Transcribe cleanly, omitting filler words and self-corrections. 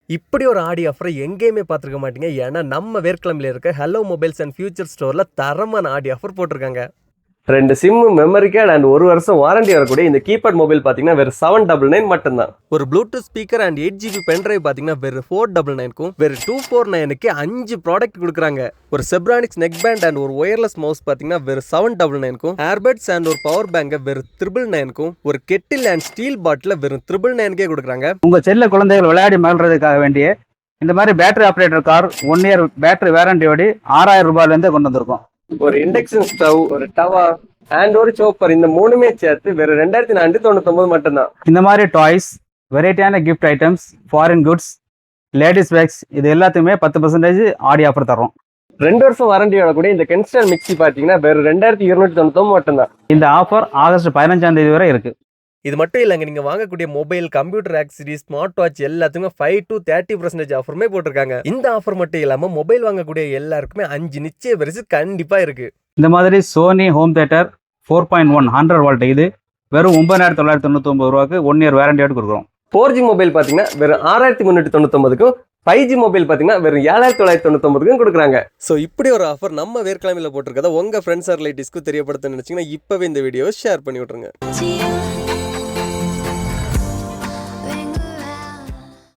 இப்படி ஒரு ஆடி ஆஃபரை எங்கேயுமே பார்த்துருக்க மாட்டீங்க. ஏன்னா நம்ம வேர்க்கிழமையில் இருக்க ஹலோ மொபைல்ஸ் அண்ட் ஃபியூச்சர் ஸ்டோரில் தரமான ஆடி ஆஃபர் போட்டிருக்காங்க. 2 சிம், மெமரி கார்டு அண்ட் 1 வருஷம் வாரண்டி வரக்கூடிய இந்த கீபேட் மொபைல் பார்த்தீங்கன்னா வெறும் 799 மட்டும்தான். ஒரு Bluetooth speaker and 8GB pen drive பார்த்தீங்கன்னா வெறும் 499க்கும் வெறும் 249க்கு 5 ப்ராடக்ட் கொடுக்குறாங்க. ஒரு செப்ரானிக்ஸ் நெக் பேண்ட் அண்ட் ஒரு ஒயர்லெஸ் மவுஸ் பார்த்தீங்கன்னா வெறும் 799க்கும் ஏர்பட்ஸ் அண்ட் ஒரு பவர் பேங்கை வெறும் 999க்கும் ஒரு கெட்டில் அண்ட் ஸ்டீல் பாட்டில் வெறும் 999க்கே கொடுக்குறாங்க. உங்க செல்ல குழந்தைகள் விளையாடி மகிழ்றதுக்காக வேண்டிய இந்த மாதிரி battery operator car 1 year battery வாரண்டியோடு 6000 ரூபாயிலேருந்து கொண்டு வந்திருக்கோம். ஒரு இண்டக்ஷன் ஸ்டவ், ஒரு டவா அண்ட் ஒரு சோப்பர், இந்த மூணுமே சேர்த்து வெறும் 2499 மட்டும்தான். இந்த மாதிரி டாய்ஸ், வெரைட்டியான gift items, foreign goods, ladies bags, இது எல்லாத்தையுமே 10% ஆடி ஆஃபர் தரோம். 2 வருஷம் வாரண்டியோட கூட இந்த கென்ஸ்டன் மிக்சி பார்த்தீங்கன்னா வெறும் 2299 மட்டும்தான். இந்த ஆஃபர் ஆகஸ்ட் 15ஆம் தேதி வரை இருக்கு. இது மட்டும் இல்லைங்க, நீங்கள் வாங்கக்கூடிய mobile, computer accessories, smart watch எல்லாத்துக்குமே 5 to 30% ஆஃபருமே போட்டிருக்காங்க. இந்த ஆஃபர் மட்டும் இல்லாமல் மொபைல் வாங்கக்கூடிய எல்லாருக்குமே 5 நிச்சய பரிசு கண்டிப்பாக இருக்கு. இந்த மாதிரி சோனி ஹோம் தியேட்டர் 4.1 100 வால்ட் இது வெறும் 9999 ரூபாய்க்கு 1 இயர் வாரண்டியோடு கொடுக்குறோம். 4G மொபைல் பார்த்தீங்கன்னா வெறும் 6399க்கும் 5G மொபைல் பார்த்தீங்கன்னா வெறும் 7999க்கும் கொடுக்குறாங்க. ஸோ இப்படி ஒரு ஆஃபர் நம்ம வேர்க்கிழமையில் போட்டிருக்கதை உங்கள் ஃப்ரெண்ட்ஸ் ஆர் ரிலேட்டிவ்ஸ்க்கு தெரியப்படுத்த நினச்சிங்கன்னா இப்போவே இந்த வீடியோவை ஷேர் பண்ணி விட்ருங்க.